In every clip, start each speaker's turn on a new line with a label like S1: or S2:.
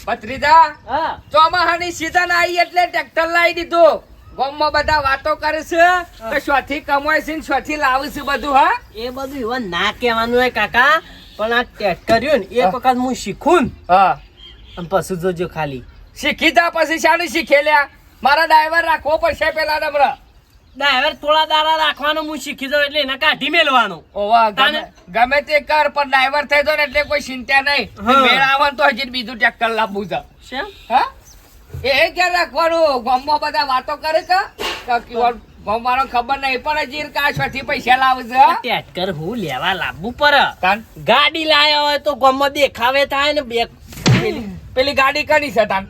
S1: ભત્રીજા
S2: હા
S1: ચોમાહાની સીઝન આવી એટલે ટ્રેક્ટર લાવી દીધું. ગામમાં બધા વાતો કરે છે કે શોથી કમાય છે ને શોથી લાવે છે બધું. હા
S2: એ બધું એવા ના કહેવાનું હોય કાકા, પણ આ ટ્રેક્ટર રહ્યું ને એક વખત હું શીખું ને
S1: હા
S2: અને પછી જોજો ખાલી
S1: શીખી જા પછી શાનું શીખે લ્યા? મારા ડ્રાઈવર રાખવો પડશે પેલા નમ્ર.
S2: ડ્રાઈવર થોડા દાડા રાખવાનો હું શીખી જાઉં એટલે એને કાઢી મેલવાનો.
S1: ઓવા
S2: તાને?
S1: ગમે તે કર પણ ડ્રાઈવર થઈ જાય ને એટલે કોઈ ચિંતા નહીં.
S2: હા.
S1: મેળ આવે તો હજી બીજું ટ્રેક્ટર લાવવું છે.
S2: શેમ?
S1: હા એ ક્યાં રાખવાનું? ગામમાં બધા વાતો કરે કે ગામવાળો ખબર નહીં પણ હજી કાશથી પૈસા લાવે છે. હા?
S2: ટ્રેક્ટર હું લેવા લાવવું પડે.
S1: તાન
S2: ગાડી લાયા હોય તો ગામમાં દેખાવે થાય ને બે
S1: પેલી ગાડી કની છે તાન?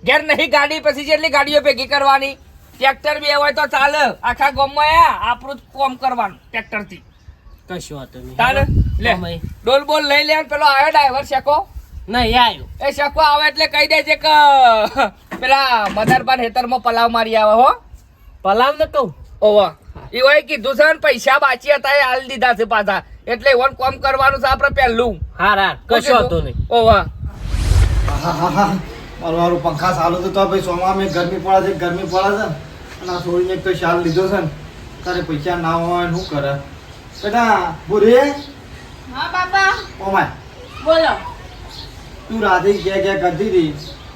S1: ઘેર નહીં ગાડી પછી જેટલી ગાડીઓ ભેગી કરવાની. ટ્રેક્ટર બે હોય તો ચાલે. આખા ગામમાં આપણું જ કામ કરવાનું ટ્રેક્ટર થી.
S2: કશું હતું નહીં.
S1: તાને લે
S2: અમે
S1: ડોલ બોલ લઈ લે. પેલો આવ્યો ડ્રાઈવર શેકો
S2: નહીં આવ્યો.
S1: એ શેકો આવે એટલે કહી દેજે કે પેલા મદરબાન હેતરમાં પલાવ મારી આવે. હો
S2: પલાવ ને કહું
S1: ઓવા એ હોય કીધું છે ને પૈસા બાકી હતા એ હાલ દીધા છે પાછા. એટલે એવાનું કામ કરવાનું છે આપણે પહેલું.
S2: હાર કશું હતું નહીં.
S1: ઓવા
S3: મારું પંખા ચાલુ તો ભાઈ સોમાં મેં ગરમી પડે છે અને આ છોડીને એક તો શાલ લીધો છે ને તારે પૈસા ના હોય શું કરે બેટા બોરે
S4: હા બાપા
S3: ઓમાય
S4: બોલો.
S3: તું રાતે ક્યાં કરતી હતી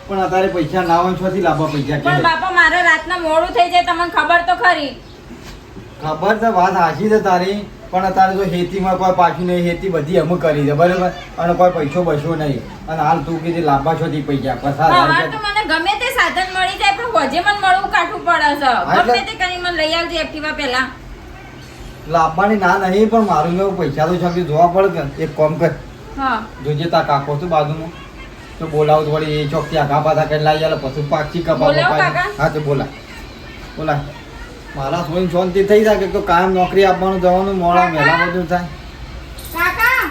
S3: પણ અત્યારે પૈસા ના હોય છોથી લાવવા પૈસા
S4: પણ
S3: કે
S4: બાપા મારે રાતના મોડું થઈ જાય તમને ખબર તો ખરી.
S3: ખબર તો વાત સાચી છે તારી પણ અત્યારે તો ખેતીમાં કોઈ પાછું નહીં. ખેતી બધી અમુક કરી છે બરાબર અને કોઈ પૈસો બસો નહીં અને હાલ તું કીધી લાંબા છોથી પૈસા
S4: હવે તો મને ગમે તે સાધન મળી જાય પણ હોજે મને મળવું કાઠું પડે છે.
S3: એટલે-
S4: ગમે તે કરીને મને લઈ આવજો એક્ટિવા પહેલા.
S3: લાવવાની ના નહીં પણ મારું એવું પૈસા તો છે જોવા પડે કે એક કામ કર
S4: હા
S3: જોજે તા કાકો છું બાજુમાં તો બોલાવું તો વળી એ ચોકથી આઘા પાછા કરી લાવી આલે પછી પાછી કપા
S4: બોલાવો
S3: બપા
S4: કાકા?
S3: હા તો બોલા મારા સોઈને શાંતિ થઈ જાય કે તો કાયમ નોકરી આપવાનું જવાનું મોડા મેલા બધું થાય
S4: કાકા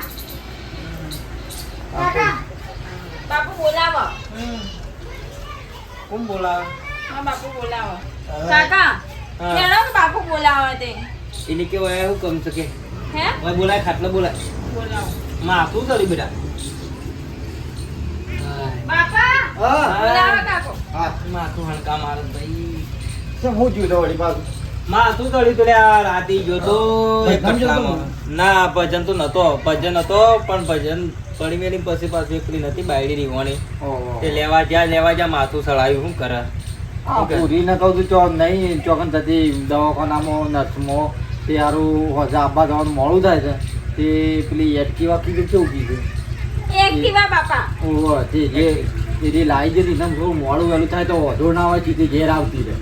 S4: કાકા બાપુ બોલાવો.
S2: કોણ બોલાવે?
S4: હા બાપુ બોલાવો. કાકા
S2: હા.
S4: કેણો કે બાપુ બોલાવો તે
S2: એને કેવું એવું કમ શકે
S4: હે
S2: હવે બોલાય ખાટલો બોલાય
S4: બોલાવો.
S2: માથું ચડી બેટા.
S4: બાપા
S3: હા
S4: બોલાવો કાકો.
S3: હા
S2: માથું હણકા મારે ભાઈ.
S3: શું હું જોયું તો વળી પાછું
S2: માથું ચડી તો લ્યા રાતે ગયો તો એક
S3: ભજન જોતો
S2: કટલામાં. ના ભજન તો નતો. ભજન હતો પણ ભજન પડી મેલી પછી પાછી એકલી નથી બાયડી રીવાની
S3: ઓહો.
S2: તે લેવા જ્યાં માથું સળાયું શું કરે.
S3: આ પૂરીને કહું છું ચોક નહીં ચોકન થતી દવાખાનામાં નર્સમાં તે સારું હોજા આપવા જવાનું મોડું થાય છે તે પેલી એટકીવા કીધું કેવું કીધું
S4: એક્ટિવા બાપા.
S3: ઓહો તે જે એની લાવી જતી ને થોડું મોડું વહેલું થાય તો વધુ ના હોય સીધી ઘેર આવતી રહે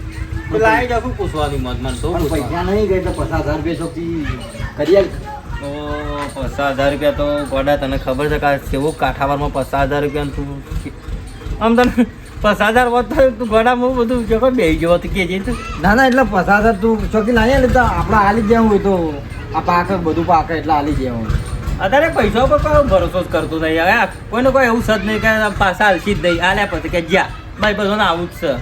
S2: લાઈ જાખું પૂછવાનું મત મન તો
S3: પણ પૈસા નહીં ગઈ તો 50,000 રૂપિયા ચોકી કરી આલ.
S2: 50,000 રૂપિયા તો ગોડા તને ખબર છે કે કેવું કાઠાવારમાં 50,000 રૂપિયા તું આમ તને 50,000 હોત તો તું ગોડામાં બધું જો બેસી ગયો તો કે છે
S3: ના ના એટલે 50,000 તું ચોકી લાવી આલે તો આપણે હાલી જ જવું હોય તો આ પાક બધું પાક એટલે હાલી જવું
S2: અત્યારે પૈસા ઉપર કોઈ ભરોસો જ કરતું નહીં. હવે કોઈને કોઈ એવું સદ નહીં કે પાછા હાલશી જ નહીં આલ્યા પછી કે જ્યાં ભાઈ બધાને આવું જ છે.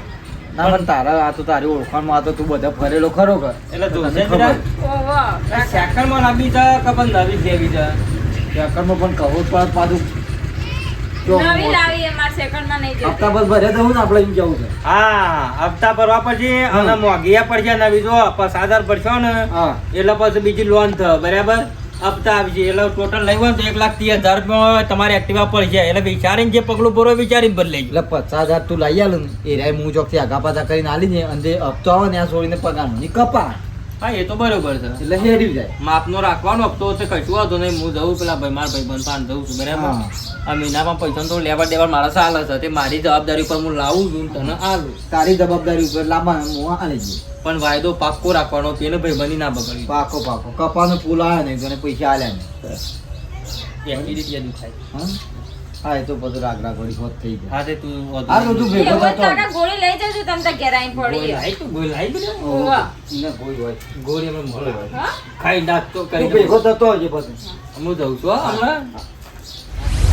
S3: ના પણ તારા આ તો તારી ઓળખાણમાં આ તો તું બધા ફરેલો ખરો કર
S2: એટલે જોશે
S3: તને ખબર.
S4: ઓહો
S2: સેકન્ડમાં લાંબી છે કે પણ નવી જેવી છે.
S3: સેકન્ડમાં પણ કહું જ પડે પાછું જો
S4: નવી લાવી અમાર સેકન્ડમાં નહીં જતી.
S3: હપ્તા પર ભરે તો હું ને આપણે એમ જવું છે
S2: હા હપ્તા ભરવા પછી અને મોંઘી પડશે નવી જો 50,000 ભરશો ને
S3: હા
S2: એટલે પછી બીજી લોન થાય બરાબર. હપ્તા આવી જાય એટલે ટોટલ લઈ હોય તો 1,30,000 રૂપિયા તમારે એક્ટિવા પડી જાય એટલે વિચારીને જે પગલું ભરો વિચારીને બદલાઈ
S3: એટલે 50,000 તું લઈ આલે ને એ રાય હું ચોકથી આગા પાછા કરીને આલી જાય અને જે હપ્તો આવે ને આ છોડીને પગારનો ની કપા
S2: હા એ તો બરોબર છે.
S3: એટલે હેડી જાય
S2: માપનો રાખવાનો હપ્તો છે કશું વાંધો નહીં. હું જઉં પેલા ભાઈ મારા ભાઈ બંધ જઉં છું બરાબર.
S3: હા.
S2: આ મહિનામાં પૈસા તો લેવા દેવા મારા ચાલે છે તે મારી જવાબદારી પર હું લાવું છું તને આલું.
S3: તારી જવાબદારી ઉપર લાવવાનું હું આલી જઈએ
S2: પણ વાયદો પાક્કો રાખવાનો પેલો ભાઈ બની ના બગડ્યું.
S3: પાકો પાકો કપાનો ફૂલ આવ્યો ને તને પૈસા આલ્યા ને
S2: એવી રીતે દુખાય.
S3: હા હા એ તો બધું રાગરા ઘડી હોત થઈ જાય
S2: હા તે તું
S3: આ બધું ભેગો
S4: એવું જ
S3: થતો
S4: કાકા ગોળી લઈ જજો તમે તો ઘેર આવીને પડી.
S2: ગોળ લાઈ બધું.
S4: ઓહો.
S3: ને કોઈ હોય
S2: ગોળી અમે મળે હોય.
S4: હા
S2: ખાઈ નાખતો
S3: તું
S2: કરી
S3: ભેગો થતો હજી પછી
S2: હું જઉં છું હો હમણાં.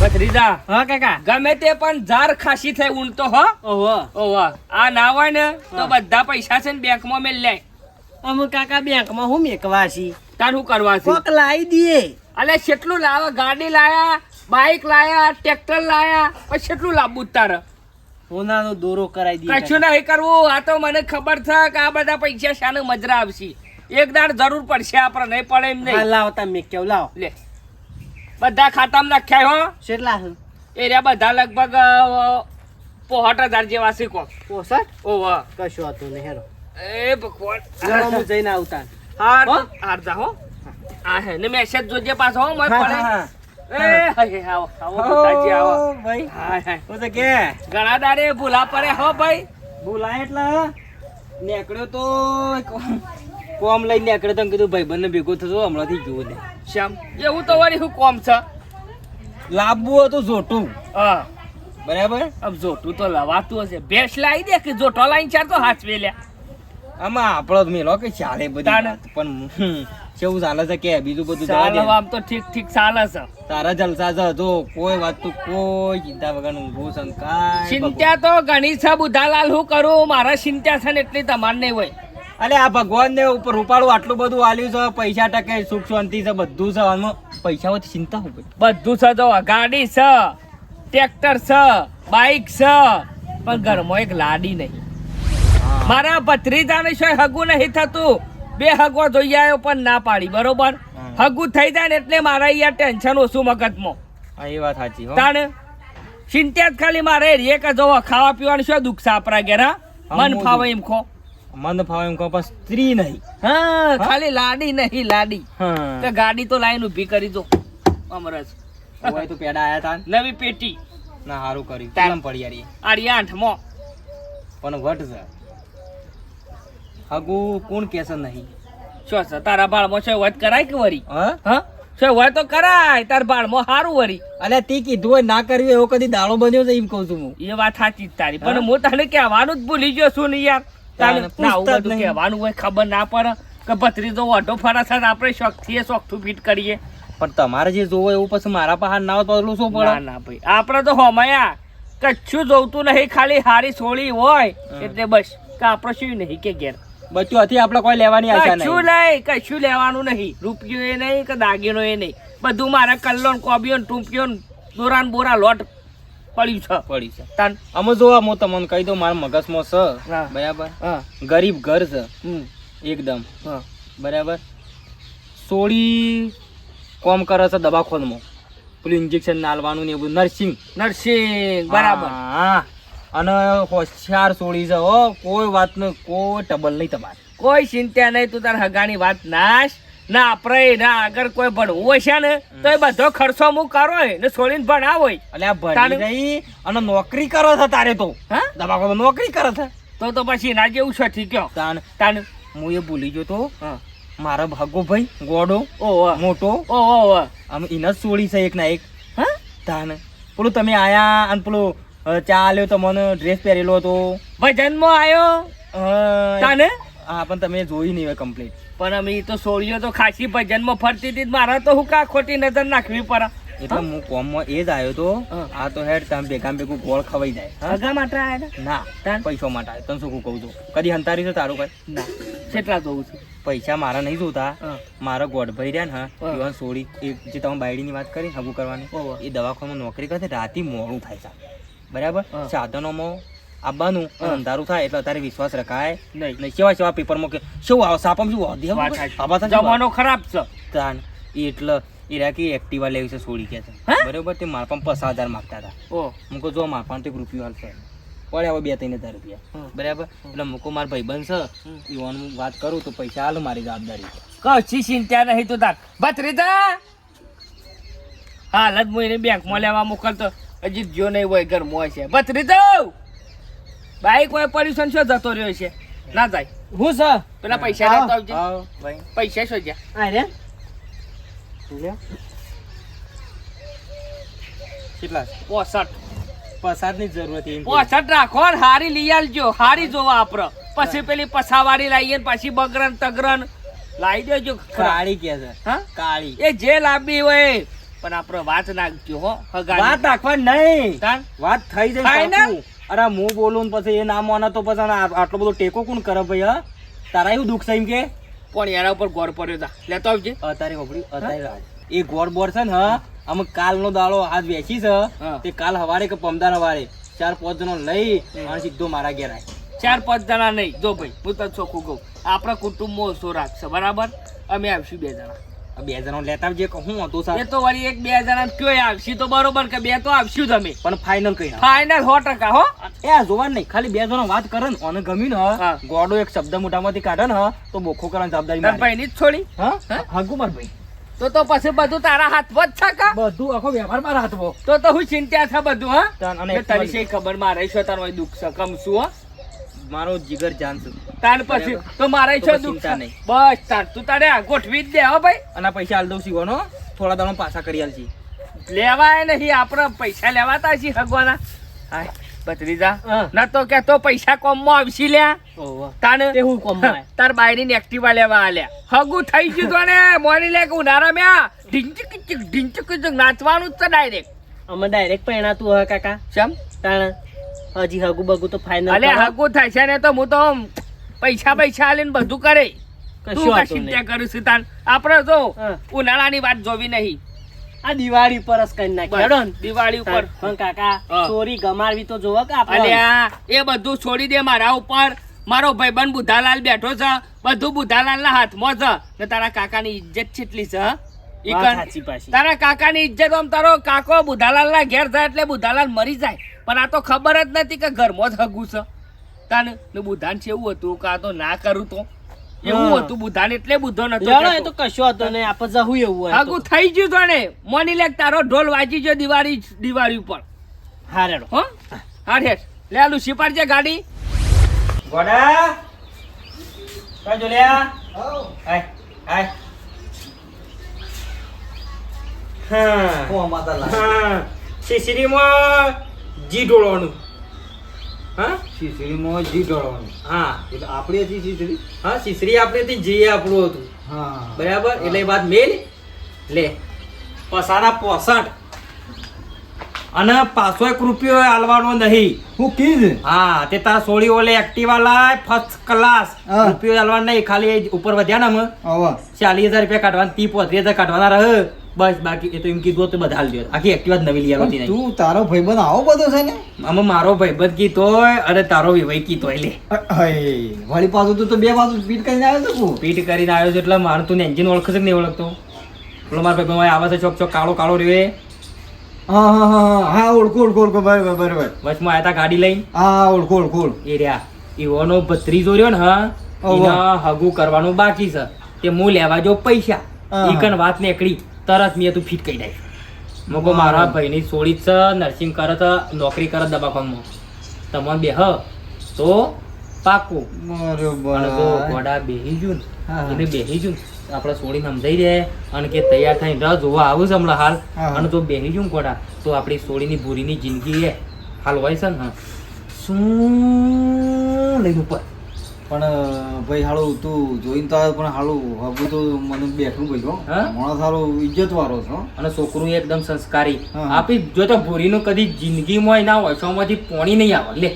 S1: ભત્રીજા
S2: હા કાકા.
S1: ગમે તે પણ ઝાર ખાસી થઈ ઊંટતો હો.
S2: ઓહો
S1: ઓવા આ ના હોય ને તો બધા પૈસા છે ને બેંકમાં મેલ લે.
S2: અમે કાકા બેંકમાં હું મેકવા છી
S1: તાર શું કરવા છે?
S2: કોક લાવી દઈએ.
S1: અલે કેટલું લાવે? ગાડી લાયા બાઈક લાયા, ટ્રેક્ટર લાયા, પછી કેટલું લાંબુ તારે?
S2: સોનાનો દોરો કરાવી દઈએ
S1: કશું નહીં કરવું. આ તો મને ખબર છે કે આ બધા પૈસા શાને મજરા આવશે. એક દાડ જરૂર પડશે આપણે, નહીં પડે એમ
S2: હા,
S1: નહીં.
S2: લાવો તમે કેવું લાવો
S1: લે બધા ખાતામાં નાખ્યા હો.
S2: કેટલા છે?
S1: એ રહ્યા બધા લગભગ 65,000 જેવા છે કોક.
S2: 65?
S1: ઓહો
S2: કશું હતું નહીં હેરો.
S1: એ ભગવાન.
S2: હું જઈને આવતા
S1: હાર
S2: હો?
S1: હાર જા હો. આ હે ને મેસેજ જોજે પાછો હો મત પડે. એ હે આવો આવો બધાજી આવો.
S2: ભાઈ
S1: હા હા
S2: હું તો કે
S1: ઘણા દાડે ભૂલા પડે હો ભાઈ.
S2: બોલાય એટલે નીકળ્યો તો કોમ લઈને નીકળ્યો તો કીધું ભાઈ બંને ભેગો થતો હમણાંથી જોવો દે
S1: શ્યામ એવું તો વળી હું કોમ છે.
S2: લાવવું હતું જોટું
S1: હા
S2: બરાબર.
S1: अब જોટું તો લવાતું હશે. ભેંસ લાવી દે કે જોટો લાઈન ચાર તો હાચવે લ્યા.
S2: આમાં આપણો જ મેલો કે ચાલે બધી
S1: તાને.
S2: વાત. પણ કેવું ચાલે છે કે બીજું બધું જવા
S1: ચાલો
S2: દે.
S1: આમ તો ઠીક ઠીક ચાલે છે.
S2: તારા જલસા છે જો કોઈ વાત તું કોઈ ચિંતા વગર ઊંઘું છે ને કાંઈ
S1: ચિંતા તો ઘણી છે બુધાલાલ. હું કરું મારા ચિંતા છે ને એટલી તમારે નહીં હોય.
S2: અલે આ ભગવાન ને ઉપર રૂપાળું આટલું બધું આલ્યું છે પૈસા ટકે સુખ શાંતિ છે બધું છે આમાં પૈસા હોય તો ચિંતા હોય
S1: બધું છે જો ગાડી છે, ટ્રેક્ટર છે, બાઈક છે, પણ ઘરમાં એક લાડી નહીં. મારા ભત્રીજાને શું હગું નહીં થતું. 2 હગવા જોઈ આવ્યો પણ ના પાડી. બરોબર હગું થઈ જાય ને એટલે મારા અહીંયા ટેન્શન ઓછું મગજમાં.
S2: હા એ વાત સાચી હો.
S1: તાણે ચિંતા જ ખાલી મારે રે કે જો ખાવા પીવાનું શું દુઃખ છે આપણા ઘેર. હા? મન
S2: મોજું.
S1: ફાવે એમ ખો.
S2: મન ફાવે એમ કહો પણ સ્ત્રી નહીં.
S1: હા ખાલી લાડી નહીં લાડી.
S2: હા
S1: કે ગાડી તો લાઈન ઊભી કરી દો અમરસ.
S2: હોય તો પેડા આયા તા
S1: નવી પેટી
S2: ના હારું કર્યું
S1: તાન.
S2: કેમ પડી યાર
S1: આડિયા 8મો.
S2: પણ વટ છે હગુ કોણ કેસે નહીં
S1: શું છે તારા બાળમાં શું વાત કરાય કે વરી?
S2: હા
S1: હા શું હોય તો કરાય તાર બાળમાં સારું વરી.
S2: અલે તે કીધું હોય ના કર્યું એવો કદી દાડો બન્યો છે એમ કહું છું હું
S1: એ વાત સાચી જ તારી. પણ હું તને કહેવાનું જ ભૂલી ગયો છું ને યાર. તાને
S2: તાને
S1: ના આવું
S2: પૂછતા જ
S1: બધું
S2: નહીં.
S1: કહેવાનું હોય ખબર ના પડે કે ભત્રીજો ઓઢો ફરા છે ને આપણે શોખથી શોખથી ફીટ કરીએ.
S2: પણ તમારે જે જોવો એવું પછી મારા પાસે ના હોય તો પેલું શું
S1: ના
S2: પડે
S1: ના ભાઈ આપણે તો હોમાયા કચ્છું જોવતું નહીં ખાલી હારી સોળી હોય એટલે બસ કે આપણે શું નહીં કે ઘેર
S2: બચ્ચું હતી આપણે કોઈ લેવાની આશા
S1: કશું
S2: નહીં
S1: નહીં કશું લેવાનું નહીં. રૂપિયો એ નહીં કે દાગીનો એ નહીં. બધું મારા કલ્લો ને કોબીઓ ને ટૂંપિયો ને દોરા ને બોરા લોટ પડ્યું છે.
S2: પડી છે
S1: તાન
S2: અમે જોવા હું તમને કહી દઉં મારા મગજમાં છે
S1: હા.
S2: બરાબર
S1: હા
S2: ગરીબ ઘર છે
S1: હમ
S2: એકદમ
S1: હા
S2: બરાબર સોળી કોમ કરે છે દવાખાનામાં પેલું ઇન્જેક્શન નાલવાનું ને એવું નર્સિંગ
S1: નરસિંહ બરાબર.
S2: હા અને હોશિયાર સોળી છે હો કોઈ વાતનો કોઈ ટબલ નહીં તમારે
S1: કોઈ ચિંતા નહીં. તું તાર હગાની વાત નાશ ના આપણે ના આગળ કોઈ ભણવું હોય છે ને તો એ બધો ખર્ચો હું કરો ને છોડીને ભણાવો.
S2: એટલે આ ભણી
S1: તાને-
S2: રહી અને નોકરી કરો છે તારે તો
S1: હા
S2: દવાખાનામાં નોકરી કરે છે
S1: તો પછી ના જેવું છે ઠીક કયો.
S2: તાન
S1: તાન
S2: હું એ ભૂલી ગયો તો
S1: હા
S2: મારો ભાગો ભાઈ ગોડો
S1: ઓહો
S2: મોટો
S1: ઓહો
S2: આમ એને જ સોળી છે એક ના એક
S1: હા
S2: તાને પેલું તમે આયા અને પેલું ચા આલ્યો તો મને ડ્રેસ પહેરેલો હતો
S1: ભજનમાં આવ્યો તાને.
S2: હા પણ તમે જોઈ નહીં હોય કમ્પ્લીટ
S1: પણ અમે ઈ તો સોળીઓ તો ખાસી ભજનમાં ફરતી હતી. મારા તો હું કા ખોટી નજર નાખવી પડે.
S2: એટલે હું કોમમાં એ જ આવ્યો તો
S1: હા.
S2: આ તો હેડ તમે ભેગું ગોળ ખવાઈ જાય
S1: હગા માટે આવ્યા હતા?
S2: ના
S1: તાન?
S2: પૈસો માટે આવ્યો તને શું કહું છું કદી હંતારી છે તારું કઈ
S1: ના કેટલા જોઉં છું.
S2: પૈસા મારા નહીં જોતા
S1: હા.
S2: મારા ગોળ ભાઈ રહ્યા ને
S1: હા.
S2: યુવાન સોળી એ જે તમે બાયડીની વાત કરી હગું કરવાની
S1: ઓહો.
S2: એ દવાખાનામાં નોકરી કરે રાતે મોડું થાય છે બરાબર
S1: હા.
S2: સાધનોમાં આવવાનું
S1: હા.
S2: અંધારું થાય એટલે અત્યારે વિશ્વાસ રખાય
S1: નહીં.
S2: નહીં સેવા સેવા પેપરમાં કે શું આવે સાપમ શું વાંધી
S1: વાત
S2: આવે?
S1: સાચી.
S2: આવા થાય શું
S1: જમાનો ખરાબ છે.
S2: તાન એ એટલે એ રાખી એક્ટિવા લેવી છે સોળી કે છે
S1: હા?
S2: બરાબર તે મારા પણ 50,000 માંગતા હતા
S1: ઓહ
S2: મૂકો જો મારા પણ તો 1 રૂપિયો હાલશે પડે હવે 2-3 હજાર રૂપિયા
S1: હા.
S2: બરાબર એટલે મૂકો મારા ભાઈબંધ છે યુવાન હું વાત કરું તો પૈસા હાલ મારી જવાબદારી
S1: કશી ચિંતા નહીં તું તાર ભત્રીજા. હાલત હું એને બેંકમાં લેવા મોકલતો હજી જો નહીં હોય ઘરમાં છે. ભત્રીજો બાઈક હોય પડ્યું છે ને શું જતો રહ્યો છે ના જાય.
S2: હું છે
S1: પેલા પૈસા લેતો આવજે.
S2: આવ ભાઈ
S1: પૈસા શું જ્યાં
S2: આ રે કેટલા
S1: 65
S2: ની જરૂરત એમ
S1: 65 રાખો ને હારી લઈ આલજો. હારી જોવા આપડે પછી પેલી પછાવાળી લાવીએ ને પછી બગરન તગરન લાવી દેજો.
S2: કાળી કે છે
S1: હા
S2: કાળી
S1: એ જે લાંબી હોય પણ આપડે વાત નાખજો હો હગાની.
S2: વાત રાખવા નહીં
S1: તાન?
S2: વાત થઈ જાય
S1: Final?
S2: પાકું. અરે હું બોલું ને પછી એ ના માને તો પછી આટલો બધો ટેકો કોણ કરે ભાઈ હા તારા એવું દુઃખ છે એમ કે
S1: પણ એના ઉપર ગોળ પડ્યો તા લેતો આવજે.
S2: અત્યારે હોભળ્યું અત્યારે રાજ એ ગોળ બોર છે ને અમે કાલનો દાડો આજ વેચી છે
S1: હા.
S2: તે કાલ હવારે કે પમદાર હવારે 4-5 જણો લઈ અને સીધો મારા ઘેર આય.
S1: 4-5 જણા નહીં. જો ભાઈ હું તને ચોખ્ખું કહું, આપણા કુટુંબમાં ઓછો રાખશે, બરાબર? અમે આવશું 2 જણા.
S2: આ 2 જણો લેતા આવજે કે હું હતો
S1: એ
S2: સાહેબ
S1: તો વળી 1-2 જણા કયો આવશે તો બરોબર, કે 2 તો આવશું તમે.
S2: પણ ફાઇનલ કઈ ના
S1: ફાઇનલ 100% હો.
S2: એ આ જોવાનું નહીં, ખાલી 2 જણો વાત કરે ને અને ગમ્યું ને
S1: હા.
S2: ગોડો એક શબ્દ મોઢામાંથી કાઢે ને તો બોખો કરવાની જવાબદારી
S1: તાર
S2: મારી.
S1: ભાઈની જ છોડી.
S2: હા
S1: હા?
S2: હાગુ માર ભાઈ
S1: તો પછી બધું તારા હાથમાં જ છે કા?
S2: બધું આખો વ્યવહાર મારા હાથમાં.
S1: તો હું ચિંતા છે બધું. હા,
S2: તાન અને
S1: એટલે તારી શી ખબર મારે છે તારો દુઃખ છે કમ શું? હો
S2: મારો જીગર જાન છે
S1: તાર પછી તો મારે
S2: તો
S1: છે
S2: પછી
S1: દુઃખ
S2: ચિંતા
S1: છે.
S2: નહીં.
S1: બસ તાર તું તારે આ ગોઠવી જ દે હો ભાઈ.
S2: અને આ પૈસા આલ દઉં સીવાનો થોડા દાડો પાછા કરી આલજી.
S1: લેવાય નહીં, આપણે પૈસા લેવાતા છીએ ભગવાના. હાય ભત્રીજા,
S2: હા.
S1: ના તો કે તો પૈસા કોમમાં આવશી લ્યા.
S2: ઓહો
S1: તાને
S2: તે હું કોમમાં આય?
S1: તાર બાયરીને એક્ટિવા લેવા આલ્યા. હગું થઈ ગયું તો ને મોની લે કે ઉનાળા મ્યા ઢીંચક નાચવાનું જ છે ડાયરેક્ટ.
S5: અમે ડાયરેક્ટ પહેણાતું હોય કાકા.
S1: ચમ
S5: તાણ હજી હગુ બગુ તો ફાઇનલ
S1: અલે હગું થાય છે ને તો હું તો પૈસા આલીને બધું કરે. તું
S5: કશું
S1: કા
S5: વાંધો
S1: ચિંતા
S5: નહીં.
S1: કરું છું તાન? આપણે જો
S5: હા.
S1: ઉનાળાની વાત જોવી નહીં.
S5: આ દિવાળી પર જ કરી નાખી હેડો ને.
S1: દિવાળી ઉપર
S5: પણ કાકા
S1: હા.
S5: ચોરી ગમાડવી તો જોવો કે આપણે
S1: અલ્યા એ બધું છોડી દે મારા ઉપર. મારો ભાઈબંધ બુધાલાલ બેઠો છે, બધું બુધાલાલના હાથમાં છે. ને તારા કાકાની ઇજ્જત કેટલી છે? હા? ઈ
S5: વાત
S1: કણ.
S5: સાચી પાછી.
S1: તારા કાકાની ઇજ્જત આમ તારો કાકો બુધાલાલના ઘેર જાય એટલે બુધાલાલ મરી જાય. પણ આ તો ખબર જ નથી કે ઘરમાં જ હગું છે. તાને ને બુધાન છે એવું હતું કે આ તો ના કરું તો એવું
S5: હા.
S1: હતું બુધાન, એટલે બુધો નતો
S5: હેડો, એ
S1: કહેતો.
S5: તો કશો હતો ને આપણે જવું એવું હોય
S1: હગું થઈ ગયું તો ને મોની લે કે તારો ઢોલ વાજી ગયો દિવાળી ઉપર.
S5: હા રેડો.
S1: હો હા હેઠ લે આલું શીપાડજે ગાડી.
S2: ગોડા કઈ જો લ્યા આય આય હા
S3: હું માતા લાગે
S2: હા શીશરીમાં જી ઢોળવાનું. હા
S3: શીશડીમાં જી ઢોળવાનું.
S2: હા
S3: એટલે આપણી હતી શીશડી.
S2: હા શીશરી આપણે હતી જી આપણું હતું
S3: હા
S2: બરાબર. એટલે એ વાત મેલ લે પસાડા 65 અને 500 રૂપિયો આલવાનો નહીં.
S3: હું કીધું
S2: હા તે તારા સોળી ઓલે એક્ટિવા લાય ફર્સ્ટ ક્લાસ.
S3: હા.
S2: રૂપિયો આલવાનો નહીં, ખાલી એ ઉપર વધ્યા ને અમે
S3: હવે
S2: 40,000 રૂપિયા કાઢવાના 30-35,000 કાઢવાના રહે બસ. બાકી એ તો એમ કીધું તો બધા હાલ દો. આખી એક્ટિવા જ નવી લઈ આવતી નહીં.
S3: તું તારો ભાઈબંધ આવો બધો છે ને.
S2: અમે મારો ભાઈબંધ કીધોય અને તારો વિવાહ કીધોય લે.
S3: વળી પાછું તું તો 2 બાજુ સ્પીડ કરીને આવ્યો તો તું.
S2: પીટ કરીને આવ્યો છે એટલે મારું તું એન્જિન ઓળખશે કે નહીં ઓળખતો? પેલો મારો ભાઈ આવે છે ચોક ચોક કાળો કાળો રહ્યો
S3: હા હા હા હા ઓળખો બરાબર બરાબર.
S2: વચમાં આવ્યા તા ગાડી લઈને
S3: હા ઓળખો
S2: એ રહ્યા એવાનો ભત્રીજો રહ્યો ને હા
S3: ઓહો.
S2: એને હગું કરવાનું બાકી છે. તે હું લેવા જો પૈસા
S3: હા.
S2: ઈકન વાત નીકળી તરત મેં તું ફીટ કરી નાખ. મગો મારા ભાઈની સોળી જ છે, નર્સિંગ કરે છે, નોકરી કરે દવાખાનામાં. તમને બેહ તો પાકું. અને જો
S3: બરોબર.
S2: ગોડા બેહી ગયું
S3: હા, હા.
S2: ને એને બેહી ગયું આપણે સોળી સમજાઈ દે અને કે તૈયાર થઈને રાહ જોવા આવું છે હમણાં હાલ.
S3: હા, હા.
S2: અને તો બેહી ગયું ગોડા તો આપણી સોળીની ભૂરીની જિંદગી એ હાલ હોય છે ને હા શું લઈને ઉપર.
S3: પણ ભાઈ હાલું તું જોઈને તો આવ્યો પણ હાલું હવે તો મને બેઠું ભાઈ
S2: હા?
S3: માણસ હાલું ઇજ્જત વાળો છો.
S2: અને છોકરું એકદમ સંસ્કારી.
S3: હા.
S2: આપી જો તો ભૂરીનું કદી જિંદગીમાં ના હોય છોમાંથી પોણી નહીં આવે લે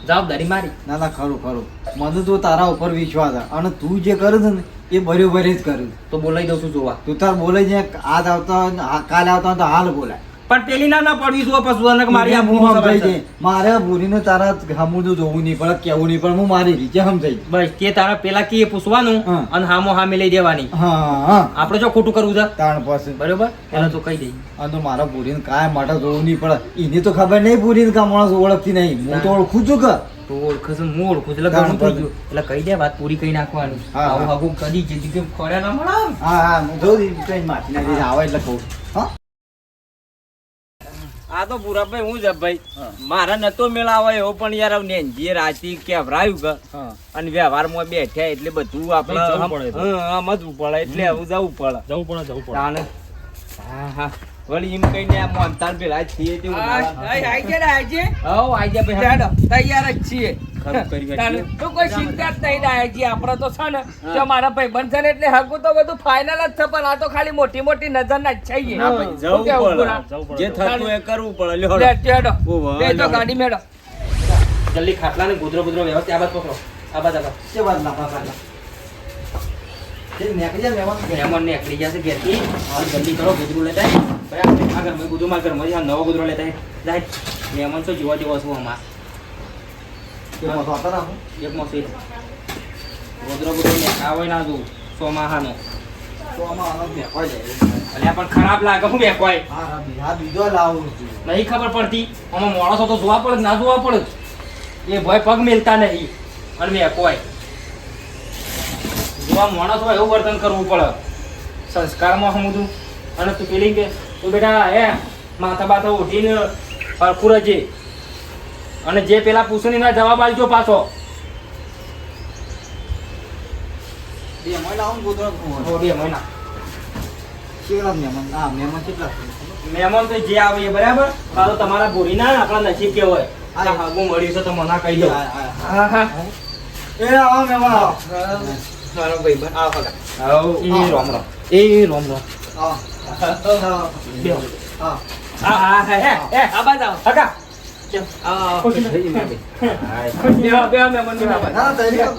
S2: જવાબદારી મારી.
S3: ના ના ખરું મને તો તારા ઉપર વિશ્વાસ છે અને તું જે કરે છે ને એ બરોબર જ કર્યું.
S2: તો બોલાવી દઉં છું જોવા.
S3: તું તાર બોલે છે આજ આવતા હોય ને કાલે આવતા હોય તો હાલ બોલાય.
S2: પણ પેલી ના પડવી જો પશુ અને મારી આ
S3: હું
S2: ભૂખ
S3: સમજાઈ
S2: સમજાઈ
S3: જાય મારે ભૂરીને તારા હમું જોવું નહીં પડે કેવું નહીં પડે હું મારી રીતે સમજાઈ.
S2: બસ તે તારા પેલા કી પૂછવાનું
S3: હા.
S2: અને હામો હામે લઈ દેવાની.
S3: હા હા
S2: આપણે જો ખોટું કરવું છે
S3: તાણ પાસે
S2: બરોબર એને તો કહી દઈ.
S3: અને તો મારા ભૂરીને કાંઈ માટે જોવું નહીં પડે એને તો ખબર નહીં ભૂરીને કા માણસ ઓળખતી નહીં હું તો ઓળખું છું કે
S2: તો ઓળખું છું હું ઓળખું છું એટલે ઘણું થઈ ગયું. એટલે કહી દે વાત પૂરી કહી નાખવાની.
S3: હા, હા.
S2: આવું હગું કદી જિંદગી ખોડ્યા ના મળે.
S3: હા હા હું જોઉં કઈ માછી નાખી આવે એટલે કહું. હા
S2: આ તો પૂરાભાઈ હું જ ભાઈ મારા નતો મેળાવે એવો પણ યાર નેનજીએ રાતી કેવરાયું કે અને વ્યવહારમાં બેઠ્યા એટલે બધું આપણે સમજવું પડે એટલે હવે જવું પડે તાણે. હા હા વળી એમ કહીને આ મોનતાલ પેલા છીએ તે
S1: આઈ ગયા ને આજે
S2: હવ આઈ જા ભાઈ
S1: હેડો, તૈયાર જ છીએ.
S2: ખરું કરી બેઠી.
S1: તાને તો કોઈ ચિંતા જ નહીં ડાયાજી. આપણે તો છે ને જો મારા ભાઈબંધ છે ને એટલે હગું તો બધું ફાઇનલ જ છે પણ આ તો ખાલી મોટી મોટી નજર ના જ છે.
S2: ના ભાઈ, જવું પડે. જે થતું એ કરવું પડે લ્યો
S1: લે,
S2: હેડો.
S1: હેડો.
S2: ઓહો,
S1: બે તો
S2: હેડો.
S1: ગાડી મેળો.
S2: જલ્દી ખાટલા ને ગુદરો વ્યવસ્થિત આ બાદ પકડો આ બાદ
S3: કે વાત ના પાછા નીકળી જા મહેમાન
S2: મહેમાન ને એકલી જશે ઘેરથી હાલ જલ્દી કરો ગુજરું લેતા આય. ભાઈ આપણે આ ઘરમાં ગુજરું માં ઘરમાં આ નવો ગુજરો લેતા આય. જાય મહેમાન તો જોવા જેવો છું અમાર
S3: એમાં તો હતા રાખો
S2: એક મોસી ગુજરો ગુજરો ને આવે ના દઉં સોમાહાનો
S3: તો આમાં આનો બેઠવા જાય
S2: અલ્યા પણ ખરાબ લાગે હું બે કોઈ
S3: હા બીજો લાવું
S2: નહીં ખબર પડતી આમાં માણસો તો જોવા પડે કે ના જોવા પડે એ ભય પગ મેલતા નહીં અને મેં કોઈ જોવા માણસ હોય એવું વર્તન કરવું પડે સંસ્કારમાં સમજું અને તું પેલી કે તું બેટા હે માથા બાથા ઉઠીને હરખું રહેજે અને જે પેલા પૂછની ના જવાબ આલજો પાછો
S3: બે મહિના લાવું ગોદરો
S2: હો, 2 મહિના
S3: કેટલા મહેમાન મહેમાન કેટલા
S2: મહેમાન તો જે આવે એ બરાબર તારો તમારા ભૂરી ના આપણા નસીબ કે હોય
S3: હા.
S2: હાગું મળ્યું છે તો મને કહી દો હા હા
S3: એ આવો મહેમાન આવો
S2: મારો ભાઈ બન આવ હગા આવ એ રોમ રોમ એ રોમ રોમ
S3: આવો
S2: બેહો
S3: હા
S2: હા હા હે
S1: આ બાજુ આવો.
S2: હગા
S1: આવો.
S2: ખુશ થઈ મે બેહો બેહો મે મન બેહો
S3: ના તઈ
S2: બેહો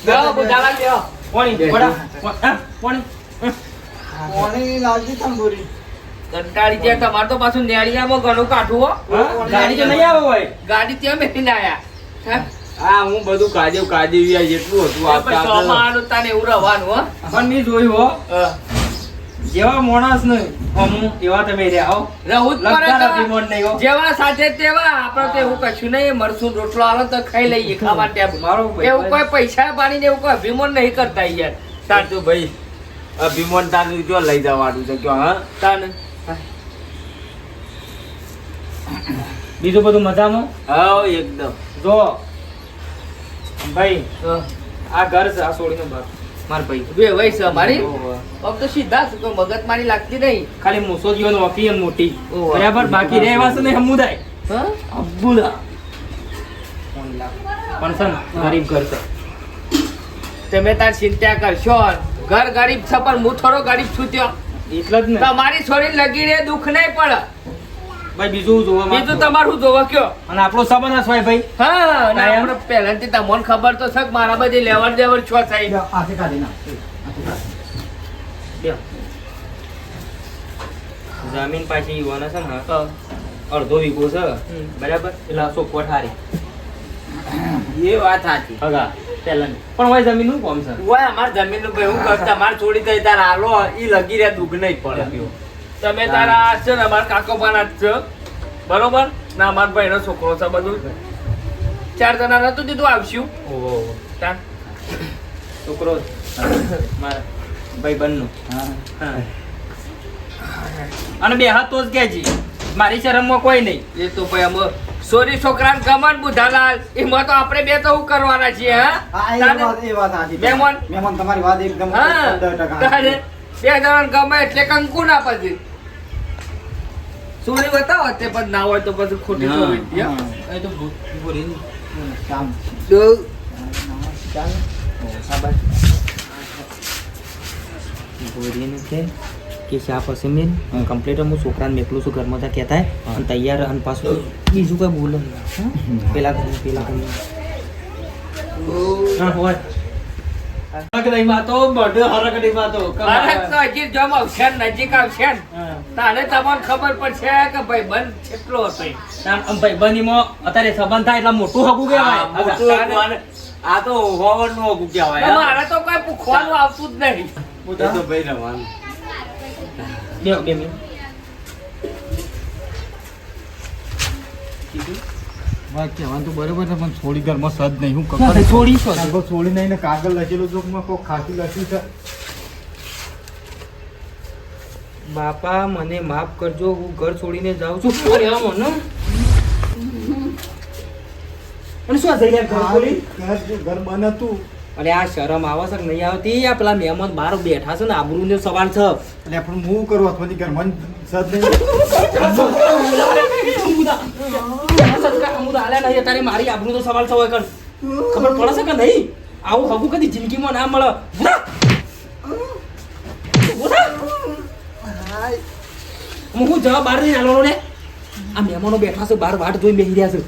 S1: બેહો, બુધાલા બેહો.
S2: પાણી બડા પાણી
S3: કોની લાગી તંબુરી
S1: કંટાળી જાય તમારે તો પાછું નેળિયામાં ઘણું કાઠું હો.
S2: ગાડી તો નહીં આવે હોય
S1: ગાડી ત્યાં બેસીને આયા. હે?
S2: હા હું બધું કાજે જેટલું હતું
S1: એ પછી ચોમાહાનું તાને એવું રહેવાનું હો.
S2: પણ મેં જોયું હો
S1: હા.
S2: જેવા માણસ ને અમુ એવા તમે રહ્યા હો
S1: રહું જ પડે
S2: લગતા
S1: તો.
S2: નથી મન નહીં હો
S1: જેવા સાથે તેવા આપણે તો એવું કશું નહીં મરસું રોટલો આવે તો ખાઈ લઈએ ખાવા ટેબ
S2: મારો ભાઈ
S1: એવું કોઈ પૈસા પાણી ને એવું કોઈ અભિમાન નહીં કરતા યાર
S2: તાર તો ભાઈ અભિમાન તાર જો લઈ જવાનું છે કયો હા
S1: તાને
S2: બીજું બધું મજામાં હા એકદમ જો ભાઈ
S1: હા.
S2: આ ઘર છે આ છોડીને બાપ માર ભાઈ
S1: બે વય છે અમારી
S2: ઓહો.
S1: આમ તો સીધા છે કોઈ મગજ મારી લાગતી નહીં
S2: ખાલી મૂસો જીવન ઓકી અને મોટી
S1: ઓહો.
S2: બરાબર બાકી રહેવા છે ને સમુદાય
S1: હા
S2: અબ્બુલા પણ છે ને ગરીબ ઘર છે
S1: તમે તાર ચિંતા કરશો ઘર ગરીબ છે પણ હું થોડો ગરીબ છું ત્યાં
S2: એટલે જ ને
S1: તમારી છોરી લગીને દુઃખ નહીં પડે
S2: ભાઈ બીજું જોવા
S1: બીજું તમારું જોવો કયો
S2: અને આપણો સંબંધ હશે ભાઈ
S1: હા અને
S2: કાયમ?
S1: આપણે પહેલાથી તમને ખબર તો છે કે મારા બધી લેવડ દેવડ છો થઈ
S3: આથી કાઢી ના
S2: બે. જમીન પાછી યુવાના છે ને અડધો વીઘો છે બરાબર એટલે આ ચોખવટ હારી
S1: એ વાત સાચી
S2: હગા પહેલાની પણ હોય જમીનનું કોમ છે
S1: ઓય અમાર જમીન નું ભાઈ હું કર તમાર છોડી દઈ તાર હાલો ઈ લગી રહ્યા દુઃખ નહીં પડે તમે તારા છે ને અમાર કાકો પાના જ છે બરોબર ના અમાર ભાઈ નો છોકરો છે બધું 4 જણા નતું દીધું આવશું
S2: ઓહો
S1: તાર
S2: છોકરો મારા ભાઈ બનનું
S3: હા
S2: અને બે હાથ તો જ કહેજી મારી શરમમાં કોઈ નહીં
S1: એ તો ભાઈ અમે સોરી છોકરાને ગમન બુધાલાલ એમાં તો આપણે બે તો હું કરવાના છીએ
S3: હા એ વાત સાચી
S1: મહેમાન?
S3: મહેમાન તમારી વાત એકદમ
S1: હા
S3: 100%
S1: તારે બે જણાને ગમે એટલે કંકુ ના પછી સોરી બતાવો તે પણ ના હોય તો પછી ખોટી સોરી જ
S3: હા.
S1: છે.
S2: એ તો ભૂરી
S3: કામ
S1: ચાલ
S2: ભૂરીને કે શા પછી મેં કમ્પ્લીટ હું છોકરાને મેકલું છું ઘરમાં ત્યાં કહેતા અને તૈયાર અને પાછું બીજું કઈ બોલે પેલા હા હોય
S1: હરક તો હજી જોમ આવશે ને, નજીક આવશે ને, તારે તમને ખબર પડશે કે ભાઈ બંધ કેટલો હતો
S2: ભાઈબંધીમાં અત્યારે સંબંધ થાય એટલે મોટું હગું
S1: હા, મોટું
S2: કહેવાય
S1: હગું.
S2: આ તો હોવાનું હગું કહેવાય
S1: મારે તો કોઈ પૂછવાનું આવતું જ નહીં
S2: ભાઈ રવાનું બે મિનિટ
S3: વાત કહેવાનું તો બરોબર છે પણ થોડી ઘરમાં સદ નહીં હું કપડ
S2: છોડી છો
S3: કાગળ છોડી નહીં ને કાગળ લખેલું જો મેં કોઈ ખાતું લખ્યું છે
S2: બાપા મને માફ કરજો હું ઘર છોડીને જાઉં છું અરે આ મને અને શું આ જઈ રહ્યા ઘર ખોલી
S3: ઘર બંધ હતું
S2: અરે આ શરમ આવે છે કે નહીં આવતી આ પેલા મહેમાન બહાર બેઠા છે ને આબરૂનો સવાલ છે
S3: એટલે પણ હું કરું અથવા ઘરમાં સદ નહીં
S2: તારી મારી આબરૂનો સવાલ છે હોય કર ખબર પડે છે કે નહીં આવું હગું કદી જિંદગીમાં ના મળે હું જવા બહાર નહીં હાલવાનો ને આ મહેમાનો બેઠા છે બહાર વાટ જોઈ બેસી રહ્યા છે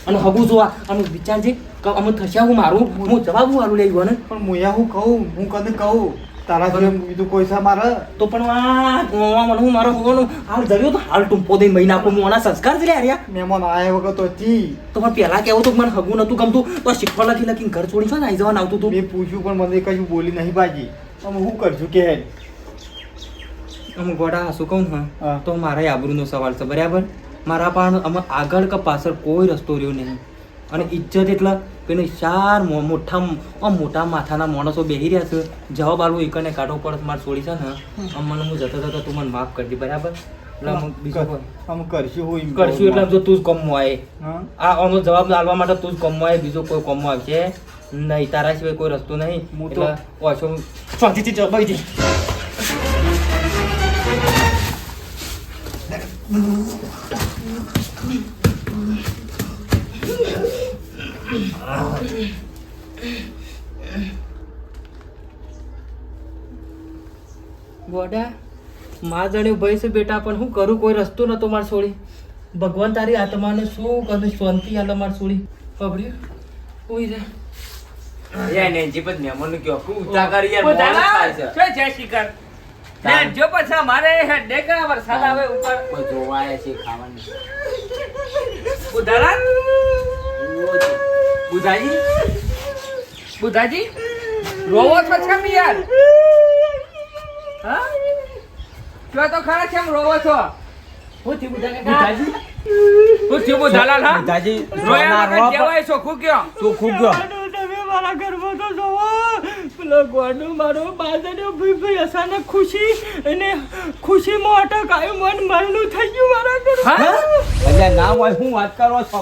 S2: અને હગું જોવા અને વિચારજે કે અમે થશે હું મારું હું જવાબ હું હાલું લઈ ગયો ને
S3: પણ મોયા હું કહું હું કદી કહું તારા જેમ બીજું કોઈ છે મારે
S6: તો પણ આ ગોવા મને હું મારો ભગવાનનો હાલ જર્યો તો હાલ ટૂંપો દઈ મહિના આપો મોના સંસ્કાર જ લે આર્યા
S3: મહેમાન આયા વગર તો હતી
S6: તો પણ પેલા કેવું તો મને હગું નતું ગમતું તો શીખવા લખીને ઘર છોડી છો ને આવી જવાનું આવતું તું
S3: મેં પૂછ્યું પણ મને કશું બોલી નહીં બાજી અમે શું કરશું કે હેડ
S6: અમુક ગોડા શું કહું ને
S3: હા.
S6: તો મારા આબરૂનો સવાલ છે બરાબર મારા પણ અમે આગળ કે પાછળ કોઈ રસ્તો રહ્યો નહીં અને ઇજ્જત એટલે પેલે ચાર મોટા માથાના માણસો બેહી રહ્યા છે જવાબ આલવો એકને કાઢવો પડે મારે છોડી છે ને મને હું જતો જતો તું મને માફ કરજે બરાબર એટલે અમે બીજું કોઈ
S3: અમે કરશું હું એમ
S6: કરશું એટલે જો તું જ કમવા આવે
S3: હા
S6: આ અમો જવાબ આલવા માટે તું જ કમવા આવે બીજો કોઈ કમવા આવશે નહીં તારા સિવાય કોઈ રસ્તો નહીં
S3: હું તો-
S6: એટલે ઓછો શાંતિથી જવાઈ દે ગોડા માં જાણ્યું ભાઈ છે બેટા પણ હું કરું કોઈ રસ્તો નતો માર છોડી ભગવાન તારી આત્માને શું કરું શાંતિ આલે માર છોડી પબડ્યું કોઈ રે
S2: યાર નેનજી પછી મહેમાનનું કયો આખું ઊંચા કરી યાર
S1: ઉધાર
S2: મોડું થાય છે.
S1: છે જય શિખર ને જો પછી અમારે હેડે કા વરસાદ આવે ઉપર
S2: કોઈ જોવા આયા છે ખાવાની
S1: ઉધારા
S2: બુધાજી
S1: બુધાજી રોવો છો કેમ યાર હા જો તો ખરા કેમ રોવો છો હું થયું બુધાજી હું થયું બુધાલાલ હા
S2: બુધાજી
S1: રોયા વગર
S2: રોવા
S1: કહેવાય ચોખ્ખું કયો
S2: ચોખ્ખું કયો
S6: તમે મારા ઘરમાં તો જોવો પેલો ગોડો મારો બાજરો ભાઈ અચાનક ખુશી અને ખુશીમાં અટક આવ્યું મન મરનું થઈ ગયું મારા ઘર
S1: હા
S2: અલ્યા ના હોય હું વાત કરો છો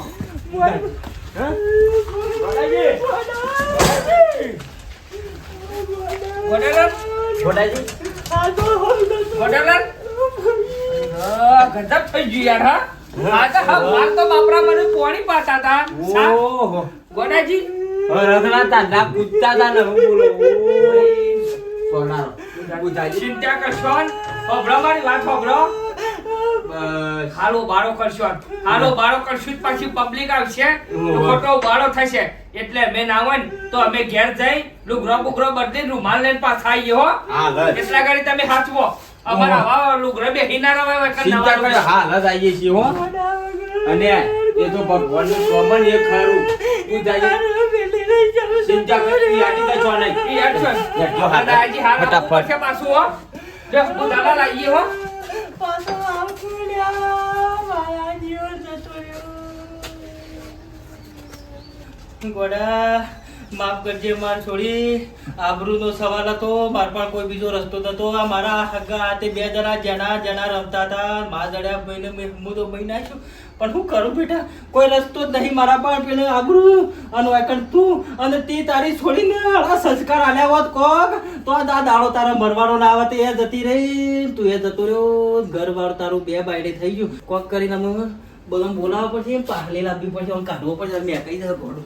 S1: ગોડાલાલ
S2: બુધાજી
S1: ગોડાલાલ ગજબ થઈ ગયું યાર હા આ તો હા માર તો બાપરા મને પોણી પાતા હતા હા?
S2: ઓહો
S1: ગોડાજી
S2: રગડા તાંડા કૂદતા તા ને હું બોલો સોનારો બુધાજી
S1: ચિંતા કરશો ને હોભળો મારી વાત હોભળો
S2: બસ
S1: હાલો બાળો કરશો હાલો બાળો કરશું જ પાછી પબ્લિક આવશે તો ખોટો બાળો થશે એટલે અમે ના હોય ને તો અમે ઘેર જઈ લુગરો બુગરો બદલી રૂમાલ લઈને પાછા આવીએ હો
S2: હા બસ
S1: એટલા ઘડી તમે હાચવો અમારા આવા લુગરો બે હિના રવાય
S2: ચિંતા કરે હાલ જ આવીએ છીએ હો અને એ તો ભગવાનનું સ્વમન એ ખરું બુધાજી ચિંતા કરી યાદી તો છો નહીં હેડજો હાલ. ફટાફટ.
S1: પાછું હો જો બુધાલા લાવીએ હો
S6: ગોડા માફ કરજે માર છોડી આબરૂનો સવાલ હતો માર પણ કોઈ બીજો રસ્તો નતો આ મારા હગા હાથે બે જણા જણા રમતા હતા મા જડ્યા ભાઈને હું તો ભાઈ નાખ્યો પણ હું કરું બેટા કોઈ રસ્તો જ નહીં મારા પણ પેલે આબરૂ અને વાકણ તું અને તે તારી છોડીને આળા સંસ્કાર આલ્યા હોત કોક તો આ દાડો તારા મરવાનો ના આવે એ જતી રહી તું એ જતો રહ્યો ઘર વાર તારું બે બાયડે થઈ ગયું કોક કરીને અમે બધું બોલાવવા પડશે પાહલી લાવવી પડશે કાઢવો પડશે મેં કહી દે ઘોડું